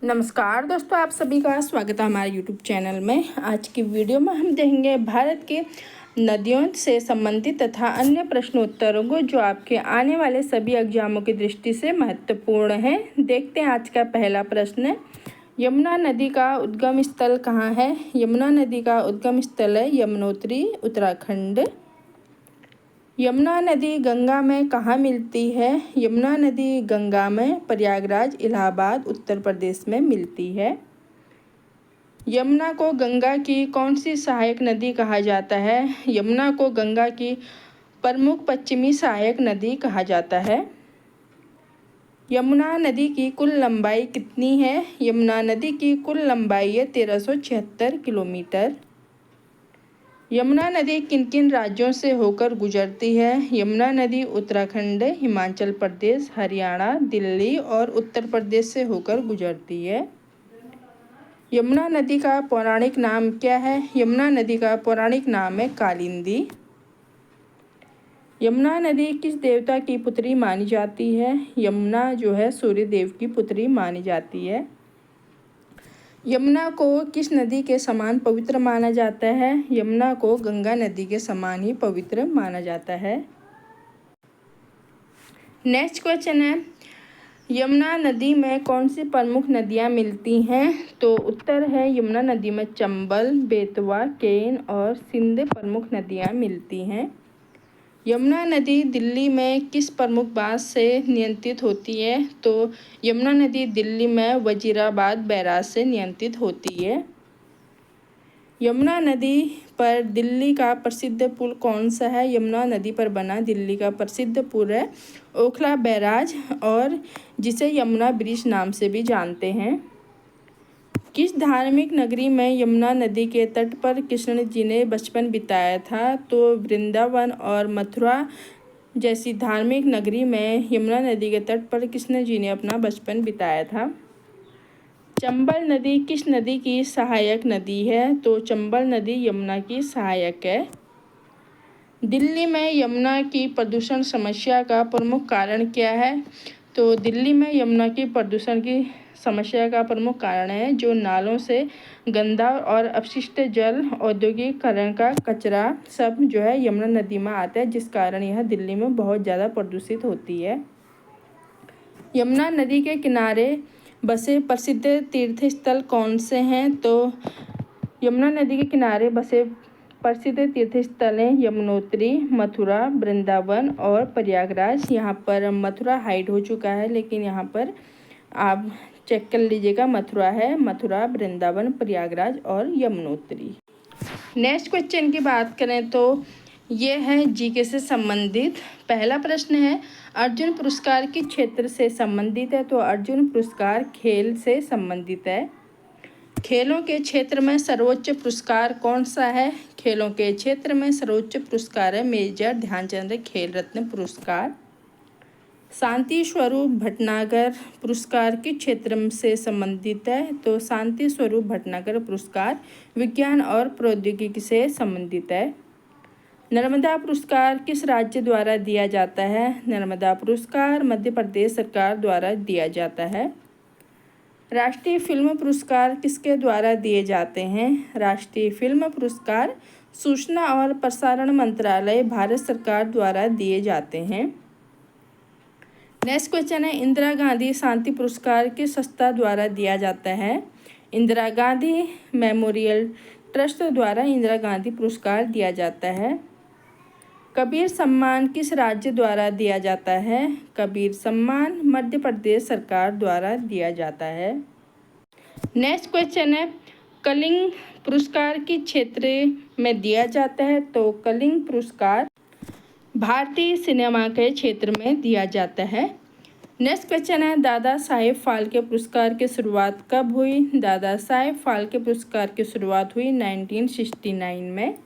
नमस्कार दोस्तों, आप सभी का स्वागत है हमारे यूट्यूब चैनल में। आज की वीडियो में हम देखेंगे भारत के नदियों से संबंधित तथा अन्य प्रश्नोत्तरों को जो आपके आने वाले सभी एग्जामों की दृष्टि से महत्वपूर्ण हैं। देखते हैं आज का पहला प्रश्न। यमुना नदी का उद्गम स्थल कहाँ है? यमुना नदी का उद्गम स्थल है यमुनोत्री, उत्तराखंड। यमुना नदी गंगा में कहाँ मिलती है? यमुना नदी गंगा में प्रयागराज, इलाहाबाद, उत्तर प्रदेश में मिलती है। यमुना को गंगा की कौन सी सहायक नदी कहा जाता है? यमुना को गंगा की प्रमुख पश्चिमी सहायक नदी कहा जाता है। यमुना नदी की कुल लंबाई कितनी है? यमुना नदी की कुल लंबाई है 1376 किलोमीटर। यमुना नदी किन किन राज्यों से होकर गुजरती है? यमुना नदी उत्तराखंड, हिमाचल प्रदेश, हरियाणा, दिल्ली और उत्तर प्रदेश से होकर गुजरती है। यमुना नदी का पौराणिक नाम क्या है? यमुना नदी का पौराणिक नाम है कालिंदी। यमुना नदी किस देवता की पुत्री मानी जाती है? यमुना जो है सूर्य देव की पुत्री मानी जाती है। यमुना को किस नदी के समान पवित्र माना जाता है? यमुना को गंगा नदी के समान ही पवित्र माना जाता है। नेक्स्ट क्वेश्चन है, यमुना नदी में कौन सी प्रमुख नदियाँ मिलती हैं? तो उत्तर है यमुना नदी में चंबल, बेतवा, केन और सिंध प्रमुख नदियाँ मिलती हैं। यमुना नदी दिल्ली में किस प्रमुख बांध से नियंत्रित होती है? तो यमुना नदी दिल्ली में वजीराबाद बैराज से नियंत्रित होती है। यमुना नदी पर दिल्ली का प्रसिद्ध पुल कौन सा है? यमुना नदी पर बना दिल्ली का प्रसिद्ध पुल है ओखला बैराज, और जिसे यमुना ब्रिज नाम से भी जानते हैं। किस धार्मिक नगरी में यमुना नदी के तट पर कृष्ण जी ने बचपन बिताया था? तो वृंदावन और मथुरा जैसी धार्मिक नगरी में यमुना नदी के तट पर कृष्ण जी ने अपना बचपन बिताया था। चंबल नदी किस नदी की सहायक नदी है? तो चंबल नदी यमुना की सहायक है। दिल्ली में यमुना की प्रदूषण समस्या का प्रमुख कारण क्या है? तो दिल्ली में यमुना की प्रदूषण की समस्या का प्रमुख कारण है जो नालों से गंदा और अपशिष्ट जल, औद्योगिकीकरण का कचरा सब जो है यमुना नदी में आता है, जिस कारण यह दिल्ली में बहुत ज़्यादा प्रदूषित होती है। यमुना नदी के किनारे बसे प्रसिद्ध तीर्थ स्थल कौन से हैं? तो यमुना नदी के किनारे बसे प्रसिद्ध तीर्थ स्थल हैं यमुनोत्री, मथुरा, वृंदावन और प्रयागराज। यहाँ पर मथुरा हाइड हो चुका है, लेकिन यहाँ पर आप चेक कर लीजिएगा, मथुरा है, मथुरा, वृंदावन, प्रयागराज और यमुनोत्री। नेक्स्ट क्वेश्चन की बात करें तो ये है जीके से संबंधित। पहला प्रश्न है, अर्जुन पुरस्कार किस क्षेत्र से संबंधित है? तो अर्जुन पुरस्कार खेल से संबंधित है। खेलों के क्षेत्र में सर्वोच्च पुरस्कार कौन सा है? खेलों के क्षेत्र में सर्वोच्च पुरस्कार है मेजर ध्यानचंद खेल रत्न पुरस्कार। शांति स्वरूप भटनागर पुरस्कार किस क्षेत्र से संबंधित है? तो शांति स्वरूप भटनागर पुरस्कार विज्ञान और प्रौद्योगिकी से संबंधित है। नर्मदा पुरस्कार किस राज्य द्वारा दिया जाता है? नर्मदा पुरस्कार मध्य प्रदेश सरकार द्वारा दिया जाता है। राष्ट्रीय फिल्म पुरस्कार किसके द्वारा दिए जाते हैं? राष्ट्रीय फिल्म पुरस्कार सूचना और प्रसारण मंत्रालय भारत सरकार द्वारा दिए जाते हैं। नेक्स्ट क्वेश्चन है, इंदिरा गांधी शांति पुरस्कार किस संस्था द्वारा दिया जाता है? इंदिरा गांधी मेमोरियल ट्रस्ट द्वारा इंदिरा गांधी पुरस्कार दिया जाता है। कबीर सम्मान किस राज्य द्वारा दिया जाता है? कबीर सम्मान मध्य प्रदेश सरकार द्वारा दिया जाता है। नेक्स्ट क्वेश्चन है, कलिंग पुरस्कार किस क्षेत्र में दिया जाता है? तो कलिंग पुरस्कार भारतीय सिनेमा के क्षेत्र में दिया जाता है। नेक्स्ट क्वेश्चन है, दादा साहेब फाल्के पुरस्कार की शुरुआत कब हुई? दादा साहेब फाल्के पुरस्कार की शुरुआत हुई 1969 में।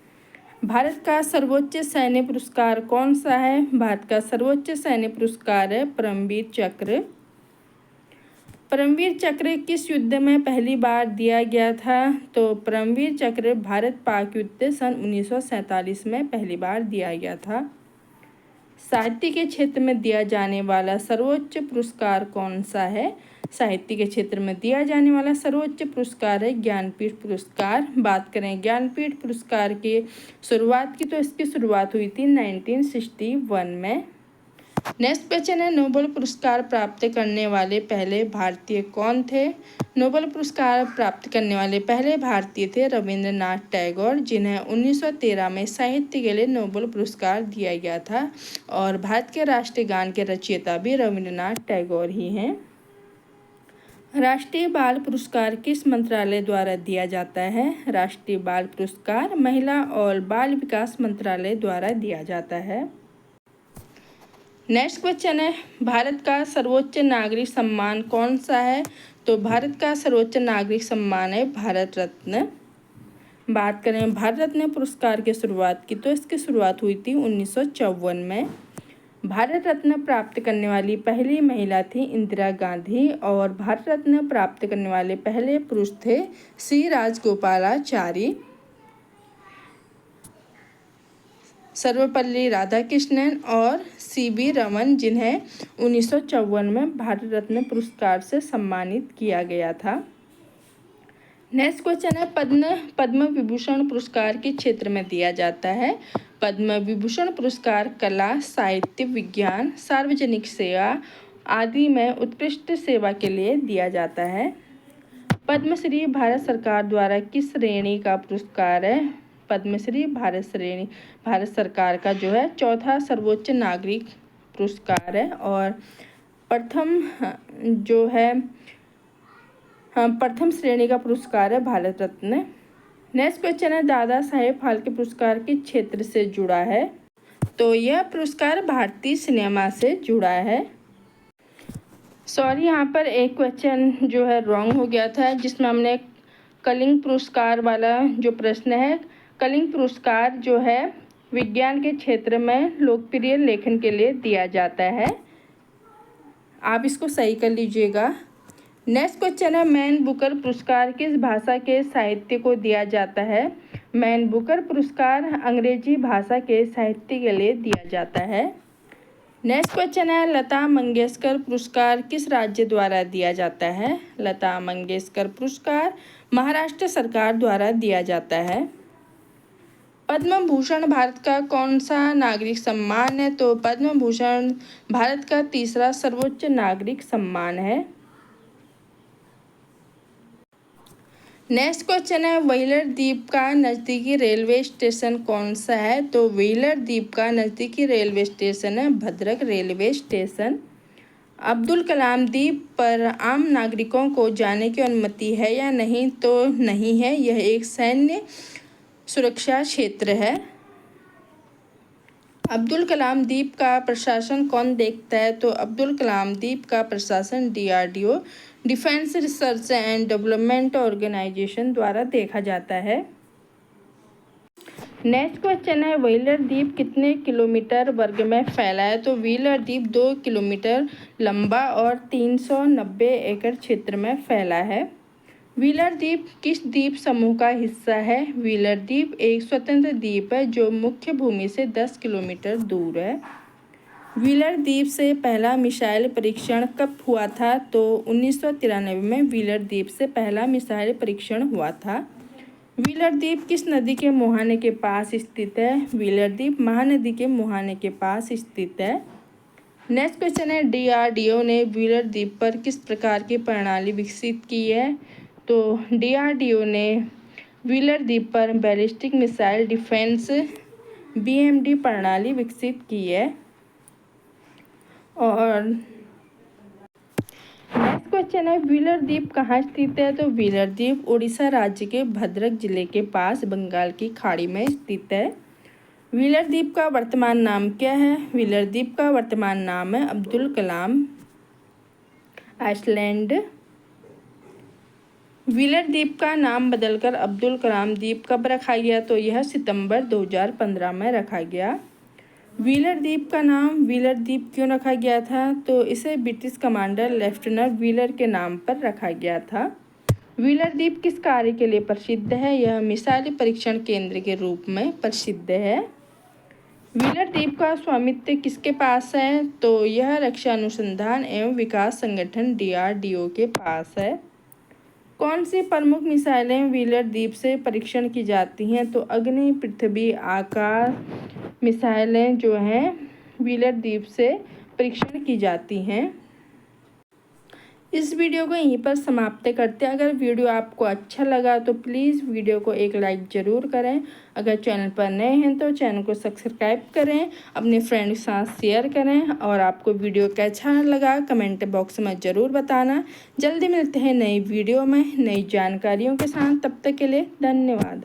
भारत का सर्वोच्च सैन्य पुरस्कार कौन सा है? भारत का सर्वोच्च सैन्य पुरस्कार है परमवीर चक्र। परमवीर चक्र किस युद्ध में पहली बार दिया गया था? तो परमवीर चक्र भारत पाक युद्ध सन 1947 में पहली बार दिया गया था। साहित्य के क्षेत्र में दिया जाने वाला सर्वोच्च पुरस्कार कौन सा है? साहित्य के क्षेत्र में दिया जाने वाला सर्वोच्च पुरस्कार है ज्ञानपीठ पुरस्कार। बात करें ज्ञानपीठ पुरस्कार की शुरुआत की तो इसकी शुरुआत हुई थी 1961 में। नेक्स्ट क्वेश्चन है नोबेल पुरस्कार प्राप्त करने वाले पहले भारतीय कौन थे? नोबेल पुरस्कार प्राप्त करने वाले पहले भारतीय थे रविंद्रनाथ टैगोर, जिन्हें 1913 में साहित्य के लिए नोबेल पुरस्कार दिया गया था और भारत के राष्ट्रीय गान के रचयिता भी रविंद्रनाथ टैगोर ही हैं। राष्ट्रीय बाल पुरस्कार किस मंत्रालय द्वारा दिया जाता है? राष्ट्रीय बाल पुरस्कार महिला और बाल विकास मंत्रालय द्वारा दिया जाता है। नेक्स्ट क्वेश्चन है भारत का सर्वोच्च नागरिक सम्मान कौन सा है? तो भारत का सर्वोच्च नागरिक सम्मान है भारत रत्न। बात करें भारत रत्न पुरस्कार की शुरुआत की तो इसकी शुरुआत हुई थी 1954 में। भारत रत्न प्राप्त करने वाली पहली महिला थी इंदिरा गांधी और भारत रत्न प्राप्त करने वाले पहले पुरुष थे सी राजगोपालाचारी, सर्वपल्ली राधाकृष्णन और सीवी रमन, जिन्हें 1954 में भारत रत्न पुरस्कार से सम्मानित किया गया था। नेक्स्ट क्वेश्चन है पद्म विभूषण पुरस्कार किस क्षेत्र में दिया जाता है? पद्म विभूषण पुरस्कार कला, साहित्य, विज्ञान, सार्वजनिक सेवा आदि में उत्कृष्ट सेवा के लिए दिया जाता है। पद्मश्री भारत सरकार द्वारा किस श्रेणी का पुरस्कार है? पद्मश्री भारत सरकार का जो है चौथा सर्वोच्च नागरिक पुरस्कार है और प्रथम श्रेणी का पुरस्कार है भारत रत्न। नेक्स्ट क्वेश्चन है दादा साहेब फाल्के पुरस्कार किस क्षेत्र से जुड़ा है? तो यह पुरस्कार भारतीय सिनेमा से जुड़ा है। सॉरी, यहाँ पर एक क्वेश्चन जो है रॉन्ग हो गया था, जिसमें हमने कलिंग पुरस्कार वाला जो प्रश्न है, कलिंग पुरस्कार जो है विज्ञान के क्षेत्र में लोकप्रिय लेखन के लिए दिया जाता है। आप इसको सही कर लीजिएगा। नेक्स्ट क्वेश्चन है मैन बुकर पुरस्कार किस भाषा के साहित्य को दिया जाता है? मैन बुकर पुरस्कार अंग्रेजी भाषा के साहित्य के लिए दिया जाता है। नेक्स्ट क्वेश्चन है लता मंगेशकर पुरस्कार किस राज्य द्वारा दिया जाता है? लता मंगेशकर पुरस्कार महाराष्ट्र सरकार द्वारा दिया जाता है। पद्म भूषण भारत का कौन सा नागरिक सम्मान है? तो पद्म भूषण भारत का तीसरा सर्वोच्च नागरिक सम्मान है। नेक्स्ट क्वेश्चन है व्हीलर द्वीप का नज़दीकी रेलवे स्टेशन कौन सा है? तो व्हीलर द्वीप का नज़दीकी रेलवे स्टेशन है भद्रक रेलवे स्टेशन। अब्दुल कलाम द्वीप पर आम नागरिकों को जाने की अनुमति है या नहीं? तो नहीं है, यह एक सैन्य सुरक्षा क्षेत्र है। अब्दुल कलाम द्वीप का प्रशासन कौन देखता है? तो अब्दुल कलाम द्वीप का प्रशासन DRDO defence research and development organisation द्वारा देखा जाता है। नेक्स्ट क्वेश्चन है व्हीलर द्वीप कितने किलोमीटर वर्ग में फैला है? तो व्हीलर द्वीप 2 किलोमीटर लंबा और 390 एकड़ क्षेत्र में फैला है। व्हीलर द्वीप किस द्वीप समूह का हिस्सा है? व्हीलर द्वीप एक स्वतंत्र द्वीप है जो मुख्य भूमि से 10 किलोमीटर दूर है। व्हीलर द्वीप से पहला मिसाइल परीक्षण कब हुआ था? तो 1993 में व्हीलर द्वीप से पहला मिसाइल परीक्षण हुआ था। व्हीलर द्वीप किस नदी के मुहाने के पास स्थित है? व्हीलर द्वीप महानदी के मुहाने के पास स्थित है। नेक्स्ट क्वेश्चन है DRDO ने व्हीलर द्वीप पर किस प्रकार की प्रणाली विकसित की है? तो DRDO ने व्हीलर द्वीप पर बैलिस्टिक मिसाइल डिफेंस BMD प्रणाली विकसित की है। और नेक्स्ट क्वेश्चन है व्हीलर द्वीप कहाँ स्थित है? तो व्हीलर द्वीप उड़ीसा राज्य के भद्रक जिले के पास बंगाल की खाड़ी में स्थित है। व्हीलर द्वीप का वर्तमान नाम क्या है? व्हीलर द्वीप का वर्तमान नाम है अब्दुल कलाम आइलैंड। व्हीलर द्वीप का नाम बदलकर अब्दुल कलाम द्वीप कब रखा गया? तो यह सितंबर 2015 में रखा गया। व्हीलर द्वीप का नाम व्हीलर द्वीप क्यों रखा गया था? तो इसे ब्रिटिश कमांडर लेफ्टिनेंट व्हीलर के नाम पर रखा गया था। व्हीलर द्वीप किस कार्य के लिए प्रसिद्ध है? यह मिसाइल परीक्षण केंद्र के रूप में प्रसिद्ध है। व्हीलर द्वीप का स्वामित्व किसके पास है? तो यह रक्षा अनुसंधान एवं विकास संगठन DRDO के पास है। कौन सी प्रमुख मिसाइलें व्हीलर द्वीप से परीक्षण की जाती हैं? तो अग्नि, पृथ्वी, आकाश मिसाइलें जो हैं व्हीलर द्वीप से परीक्षण की जाती हैं। इस वीडियो को यहीं पर समाप्त करते हैं। अगर वीडियो आपको अच्छा लगा तो प्लीज़ वीडियो को एक लाइक ज़रूर करें। अगर चैनल पर नए हैं तो चैनल को सब्सक्राइब करें, अपने फ्रेंड के साथ शेयर करें और आपको वीडियो कैसा लगा कमेंट बॉक्स में ज़रूर बताना। जल्दी मिलते हैं नई वीडियो में नई जानकारियों के साथ। तब तक के लिए धन्यवाद।